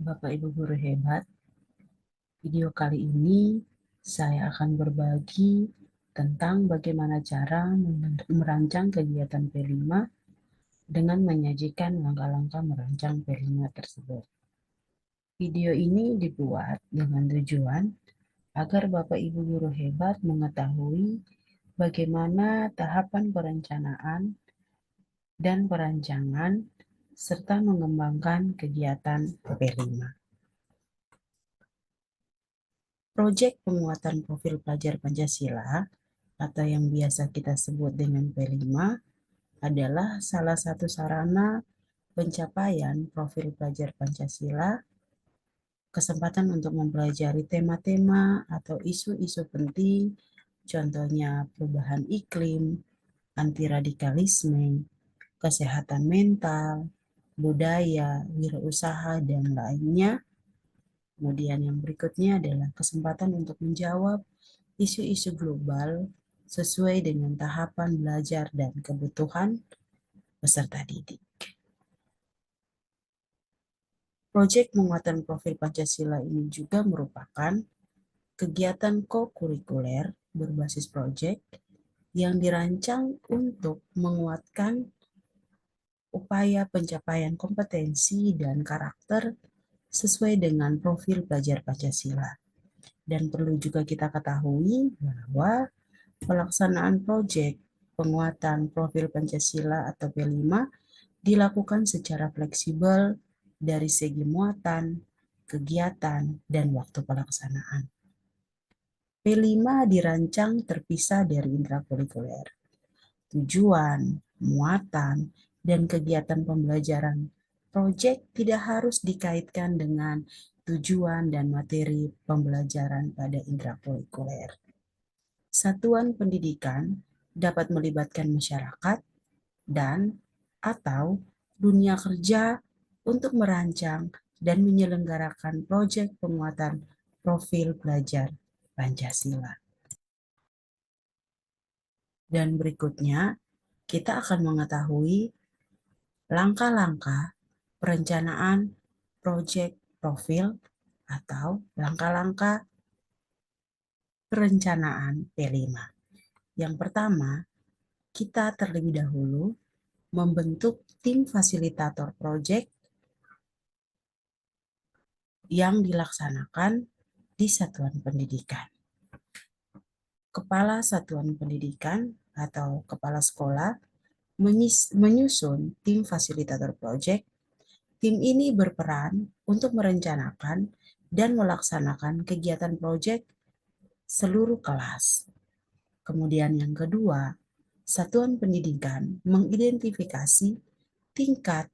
Bapak Ibu guru hebat, video kali ini saya akan berbagi tentang bagaimana cara merancang kegiatan P5 dengan menyajikan langkah-langkah merancang P5 tersebut. Video ini dibuat dengan tujuan agar Bapak Ibu guru hebat mengetahui bagaimana tahapan perencanaan dan perancangan serta mengembangkan kegiatan P5. Proyek penguatan profil pelajar Pancasila atau yang biasa kita sebut dengan P5 adalah salah satu sarana pencapaian profil pelajar Pancasila, kesempatan untuk mempelajari tema-tema atau isu-isu penting, contohnya perubahan iklim, anti radikalisme, kesehatan mental, budaya, wirausaha, dan lainnya. Kemudian yang berikutnya adalah kesempatan untuk menjawab isu-isu global sesuai dengan tahapan belajar dan kebutuhan peserta didik. Proyek penguatan profil Pancasila ini juga merupakan kegiatan ko-kurikuler berbasis proyek yang dirancang untuk menguatkan upaya pencapaian kompetensi dan karakter sesuai dengan profil pelajar Pancasila. Dan perlu juga kita ketahui bahwa pelaksanaan proyek penguatan profil Pancasila atau P5 dilakukan secara fleksibel dari segi muatan, kegiatan, dan waktu pelaksanaan. P5 dirancang terpisah dari intrakurikuler. Tujuan, muatan, dan kegiatan pembelajaran proyek tidak harus dikaitkan dengan tujuan dan materi pembelajaran pada intrakurikuler. Satuan pendidikan dapat melibatkan masyarakat dan atau dunia kerja untuk merancang dan menyelenggarakan proyek penguatan profil pelajar Pancasila. Dan berikutnya, kita akan mengetahui langkah-langkah perencanaan proyek profil atau langkah-langkah perencanaan P5. Yang pertama, kita terlebih dahulu membentuk tim fasilitator proyek yang dilaksanakan di satuan pendidikan. Kepala satuan pendidikan atau kepala sekolah menyusun tim fasilitator proyek. Tim ini berperan untuk merencanakan dan melaksanakan kegiatan proyek seluruh kelas. Kemudian yang kedua, satuan pendidikan mengidentifikasi tingkat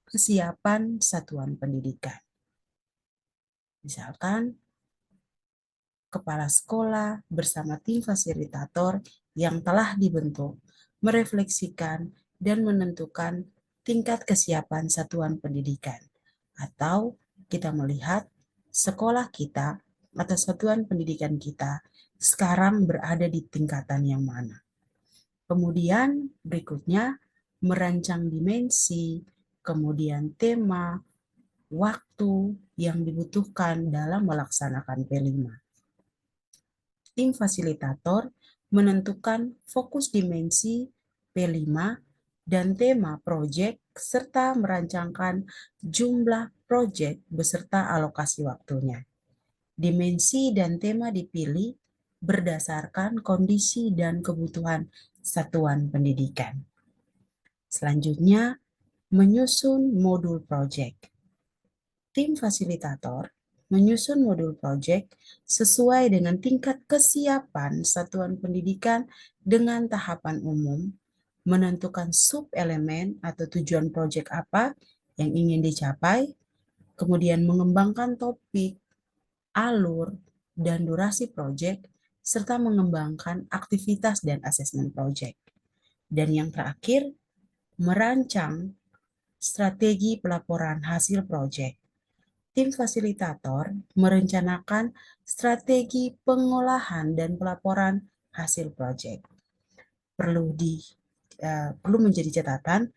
kesiapan satuan pendidikan. Misalkan, kepala sekolah bersama tim fasilitator yang telah dibentuk merefleksikan dan menentukan tingkat kesiapan satuan pendidikan. Atau kita melihat sekolah kita atau satuan pendidikan kita sekarang berada di tingkatan yang mana. Kemudian berikutnya merancang dimensi, kemudian tema, waktu yang dibutuhkan dalam melaksanakan P5. Tim fasilitator menentukan fokus dimensi P5 dan tema proyek serta merancangkan jumlah proyek beserta alokasi waktunya. Dimensi dan tema dipilih berdasarkan kondisi dan kebutuhan satuan pendidikan. Selanjutnya, menyusun modul proyek. Tim fasilitator menyusun modul proyek sesuai dengan tingkat kesiapan satuan pendidikan dengan tahapan umum, menentukan sub-elemen atau tujuan proyek apa yang ingin dicapai, kemudian mengembangkan topik, alur, dan durasi proyek, serta mengembangkan aktivitas dan asesmen proyek. Dan yang terakhir, merancang strategi pelaporan hasil proyek. Tim fasilitator merencanakan strategi pengolahan dan pelaporan hasil proyek. Perlu menjadi catatan,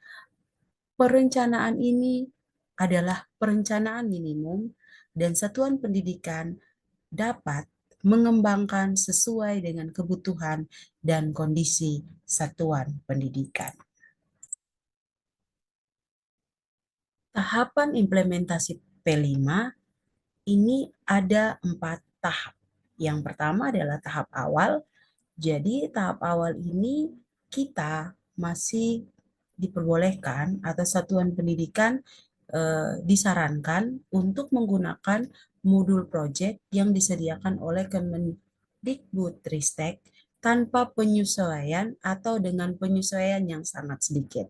perencanaan ini adalah perencanaan minimum dan satuan pendidikan dapat mengembangkan sesuai dengan kebutuhan dan kondisi satuan pendidikan. Tahapan implementasi P5 ini ada 4 tahap. Yang pertama adalah tahap awal. Jadi tahap awal ini kita masih diperbolehkan atau satuan pendidikan disarankan untuk menggunakan modul project yang disediakan oleh Kemendikbudristek tanpa penyesuaian atau dengan penyesuaian yang sangat sedikit.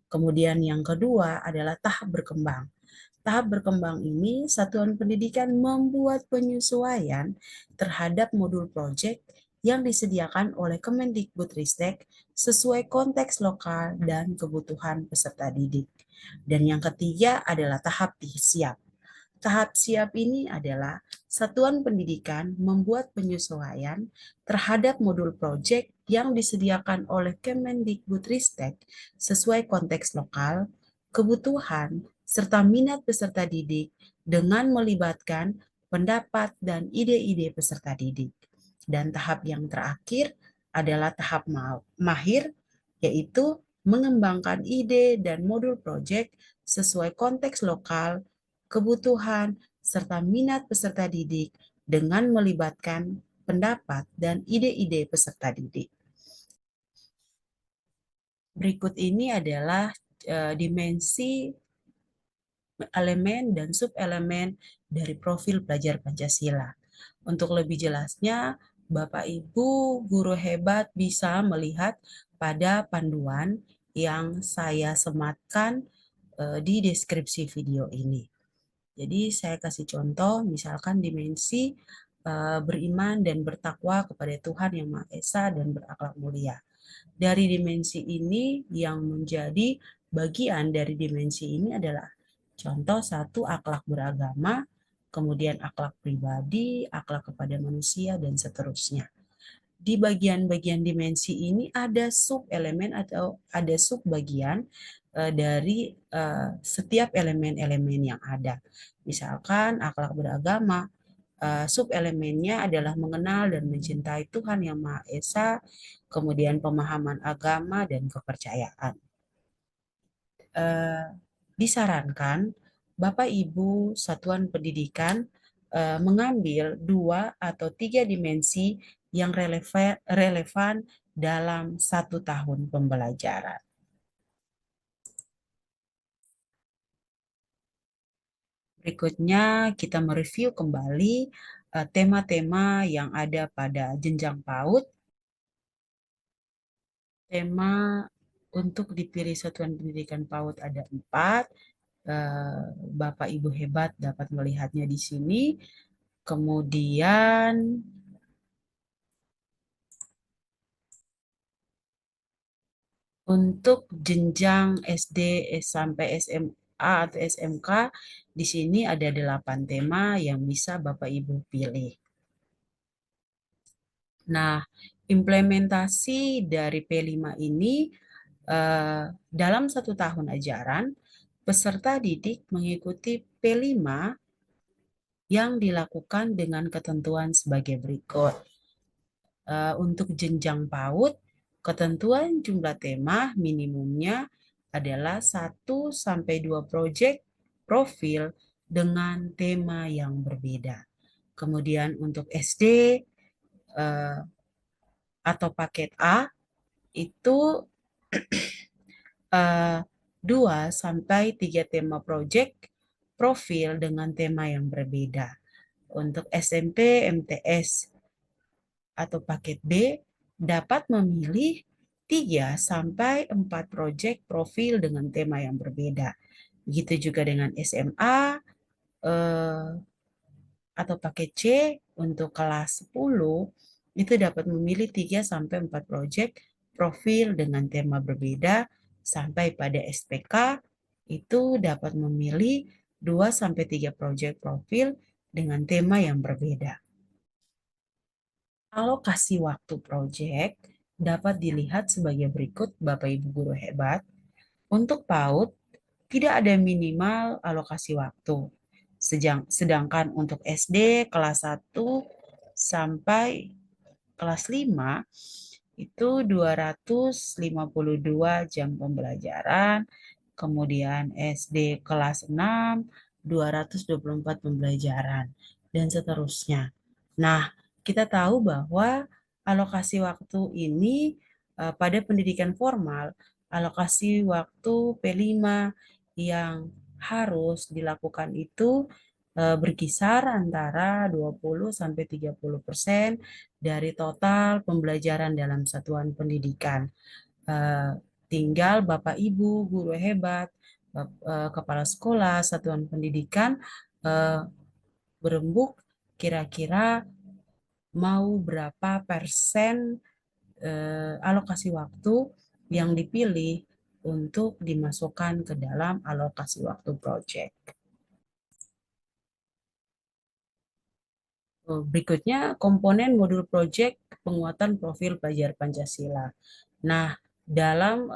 Kemudian yang kedua adalah tahap berkembang. Tahap berkembang ini, satuan pendidikan membuat penyesuaian terhadap modul project yang disediakan oleh Kemendikbudristek sesuai konteks lokal dan kebutuhan peserta didik. Dan yang ketiga adalah tahap siap. Tahap siap ini adalah satuan pendidikan membuat penyesuaian terhadap modul project yang disediakan oleh Kemendikbudristek sesuai konteks lokal, kebutuhan, serta minat peserta didik dengan melibatkan pendapat dan ide-ide peserta didik. Dan tahap yang terakhir adalah tahap mahir, yaitu mengembangkan ide dan modul project sesuai konteks lokal, kebutuhan, serta minat peserta didik dengan melibatkan pendapat dan ide-ide peserta didik. Berikut ini adalah dimensi elemen dan subelemen dari profil pelajar Pancasila. Untuk lebih jelasnya, Bapak Ibu guru hebat bisa melihat pada panduan yang saya sematkan di deskripsi video ini. Jadi saya kasih contoh, misalkan dimensi beriman dan bertakwa kepada Tuhan Yang Maha Esa dan berakhlak mulia. Dari dimensi ini yang menjadi bagian dari dimensi ini adalah contoh satu, akhlak beragama, kemudian akhlak pribadi, akhlak kepada manusia, dan seterusnya. Di bagian-bagian dimensi ini ada sub elemen atau ada sub bagian dari setiap elemen-elemen yang ada. Misalkan akhlak beragama, sub elemennya adalah mengenal dan mencintai Tuhan Yang Maha Esa, kemudian pemahaman agama dan kepercayaan. Disarankan Bapak Ibu satuan pendidikan mengambil 2 atau 3 dimensi yang relevan dalam 1 tahun pembelajaran. Berikutnya kita mereview kembali tema-tema yang ada pada jenjang PAUD. Tema untuk dipilih satuan pendidikan PAUD ada 4. Bapak Ibu hebat dapat melihatnya di sini. Kemudian untuk jenjang SD sampai SMA atau SMK, di sini ada 8 tema yang bisa Bapak Ibu pilih. Nah, implementasi dari P5 ini dalam 1 tahun ajaran, peserta didik mengikuti P5 yang dilakukan dengan ketentuan sebagai berikut. Untuk jenjang PAUD, ketentuan jumlah tema minimumnya adalah 1-2 proyek profil dengan tema yang berbeda. Kemudian untuk SD atau paket A itu 2-3 tema proyek profil dengan tema yang berbeda. Untuk SMP, MTS, atau paket B dapat memilih 3-4 proyek profil dengan tema yang berbeda. Begitu juga dengan SMA atau paket C untuk kelas 10 itu dapat memilih 3-4 proyek profil dengan tema berbeda, sampai pada SPK itu dapat memilih 2-3 proyek profil dengan tema yang berbeda. Alokasi waktu proyek dapat dilihat sebagai berikut Bapak Ibu guru hebat. Untuk PAUD tidak ada minimal alokasi waktu. Sedangkan untuk SD kelas 1 sampai kelas 5 itu 252 jam pembelajaran, kemudian SD kelas 6 224 pembelajaran, dan seterusnya. Nah, kita tahu bahwa alokasi waktu ini pada pendidikan formal, alokasi waktu P5 yang harus dilakukan itu berkisar antara 20 sampai 30% dari total pembelajaran dalam satuan pendidikan. Eh, Tinggal Bapak Ibu guru hebat, kepala sekolah, satuan pendidikan eh, berembuk kira-kira mau berapa persen alokasi waktu yang dipilih untuk dimasukkan ke dalam alokasi waktu project. Berikutnya komponen modul project penguatan profil pelajar Pancasila. Nah, dalam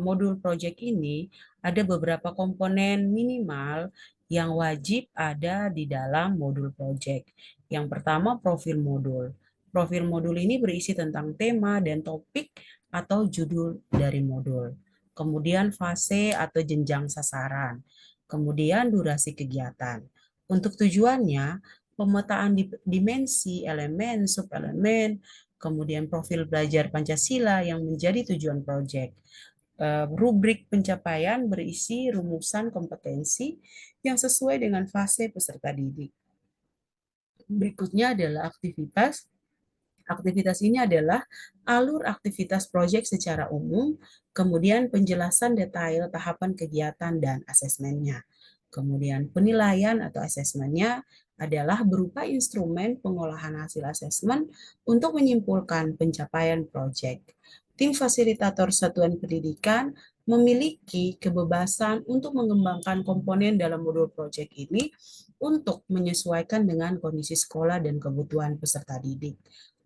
modul project ini ada beberapa komponen minimal yang wajib ada di dalam modul project. Yang pertama, profil modul. Profil modul ini berisi tentang tema dan topik atau judul dari modul. Kemudian fase atau jenjang sasaran. Kemudian durasi kegiatan. Untuk tujuannya, pemetaan dimensi, elemen, subelemen, kemudian profil belajar Pancasila yang menjadi tujuan proyek. Rubrik pencapaian berisi rumusan kompetensi yang sesuai dengan fase peserta didik. Berikutnya adalah aktivitas. Aktivitas ini adalah alur aktivitas proyek secara umum, kemudian penjelasan detail tahapan kegiatan dan asesmennya. Kemudian penilaian atau asesmennya adalah berupa instrumen pengolahan hasil asesmen untuk menyimpulkan pencapaian proyek. Tim fasilitator satuan pendidikan memiliki kebebasan untuk mengembangkan komponen dalam modul proyek ini untuk menyesuaikan dengan kondisi sekolah dan kebutuhan peserta didik.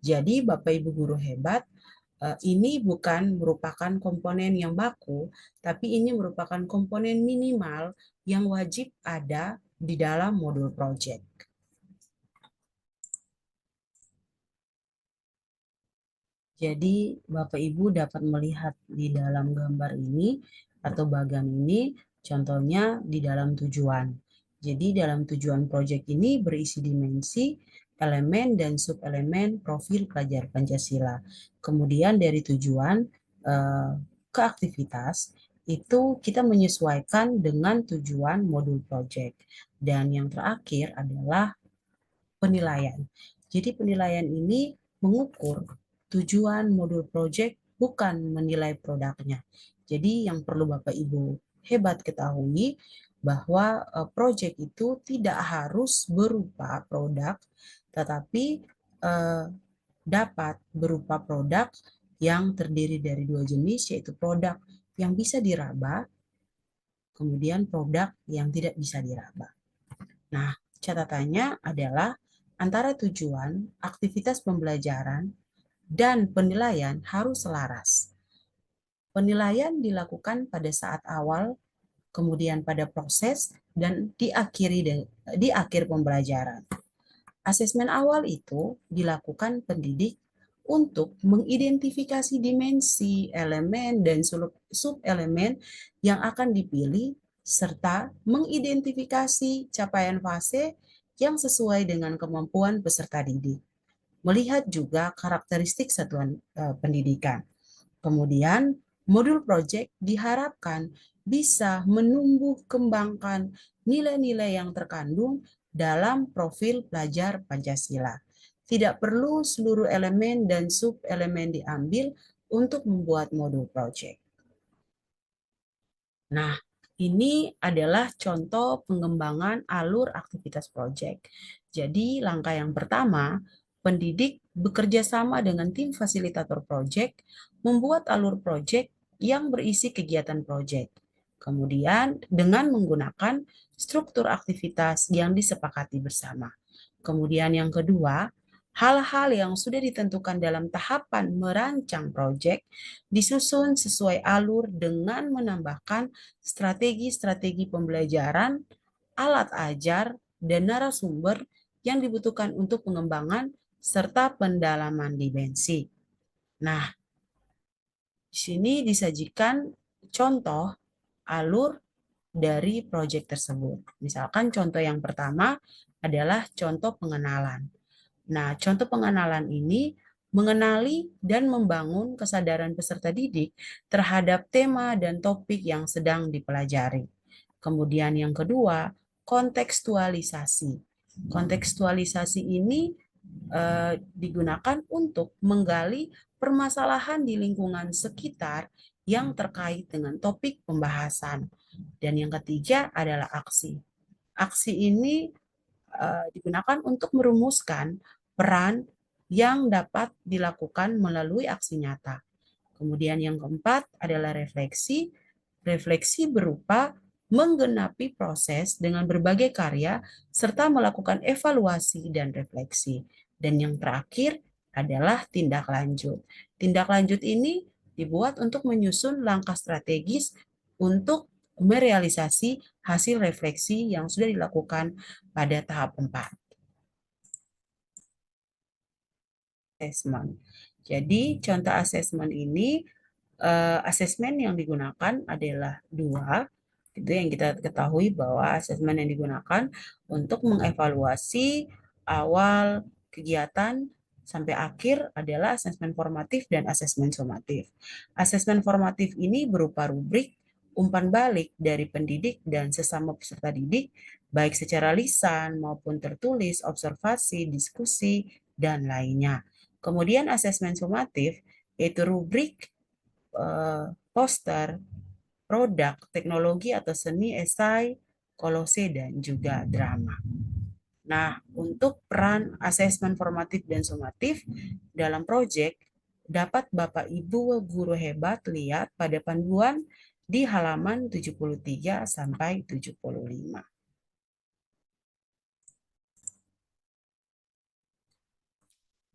Jadi Bapak Ibu guru hebat, ini bukan merupakan komponen yang baku, tapi ini merupakan komponen minimal yang wajib ada di dalam modul project. Jadi Bapak Ibu dapat melihat di dalam gambar ini atau bagan ini, contohnya di dalam tujuan. Jadi dalam tujuan proyek ini berisi dimensi, elemen, dan subelemen profil pelajar Pancasila. Kemudian dari tujuan ke aktivitas, itu kita menyesuaikan dengan tujuan modul proyek. Dan yang terakhir adalah penilaian. Jadi penilaian ini mengukur tujuan modul project, bukan menilai produknya. Jadi yang perlu Bapak Ibu hebat ketahui bahwa project itu tidak harus berupa produk, tetapi dapat berupa produk yang terdiri dari dua jenis, yaitu produk yang bisa diraba, kemudian produk yang tidak bisa diraba. Nah, catatannya adalah antara tujuan, aktivitas pembelajaran, dan penilaian harus selaras. Penilaian dilakukan pada saat awal, kemudian pada proses, dan di akhir pembelajaran. Asesmen awal itu dilakukan pendidik untuk mengidentifikasi dimensi, elemen, dan subelemen yang akan dipilih, serta mengidentifikasi capaian fase yang sesuai dengan kemampuan peserta didik. Melihat juga karakteristik satuan pendidikan. Kemudian, modul project diharapkan bisa menumbuh kembangkan nilai-nilai yang terkandung dalam profil pelajar Pancasila. Tidak perlu seluruh elemen dan sub-elemen diambil untuk membuat modul project. Nah, ini adalah contoh pengembangan alur aktivitas project. Jadi, langkah yang pertama, pendidik bekerja sama dengan tim fasilitator project, membuat alur project yang berisi kegiatan project. Kemudian, dengan menggunakan struktur aktivitas yang disepakati bersama. Kemudian yang kedua, Hal-hal yang sudah ditentukan dalam tahapan merancang proyek disusun sesuai alur dengan menambahkan strategi-strategi pembelajaran, alat ajar, dan narasumber yang dibutuhkan untuk pengembangan serta pendalaman dimensi. Nah, di sini disajikan contoh alur dari proyek tersebut. Misalkan contoh yang pertama adalah contoh pengenalan. Nah, contoh pengenalan ini mengenali dan membangun kesadaran peserta didik terhadap tema dan topik yang sedang dipelajari. Kemudian yang kedua, kontekstualisasi. Kontekstualisasi ini digunakan untuk menggali permasalahan di lingkungan sekitar yang terkait dengan topik pembahasan. Dan yang ketiga adalah aksi. Aksi ini digunakan untuk merumuskan peran yang dapat dilakukan melalui aksi nyata. Kemudian yang keempat adalah refleksi. Refleksi berupa menggenapi proses dengan berbagai karya serta melakukan evaluasi dan refleksi. Dan yang terakhir adalah tindak lanjut. Tindak lanjut ini dibuat untuk menyusun langkah strategis untuk merealisasi hasil refleksi yang sudah dilakukan pada tahap 4. Assessment. Jadi contoh asesmen ini, asesmen yang digunakan adalah dua. Itu yang kita ketahui bahwa asesmen yang digunakan untuk mengevaluasi awal kegiatan sampai akhir adalah asesmen formatif dan asesmen sumatif. Asesmen formatif ini berupa rubrik, umpan balik dari pendidik dan sesama peserta didik, baik secara lisan maupun tertulis, observasi, diskusi, dan lainnya. Kemudian asesmen sumatif yaitu rubrik, poster, produk, teknologi atau seni, esai, kolose, dan juga drama. Nah, untuk peran asesmen formatif dan sumatif dalam proyek dapat Bapak Ibu guru hebat lihat pada panduan di halaman 73 sampai 75.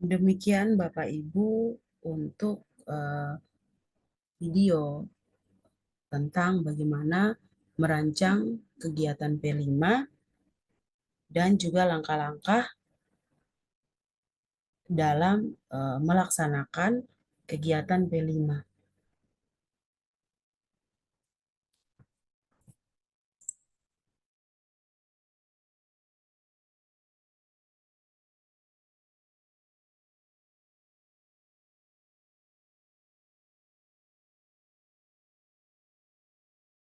Demikian Bapak Ibu untuk video tentang bagaimana merancang kegiatan P5 dan juga langkah-langkah dalam melaksanakan kegiatan P5.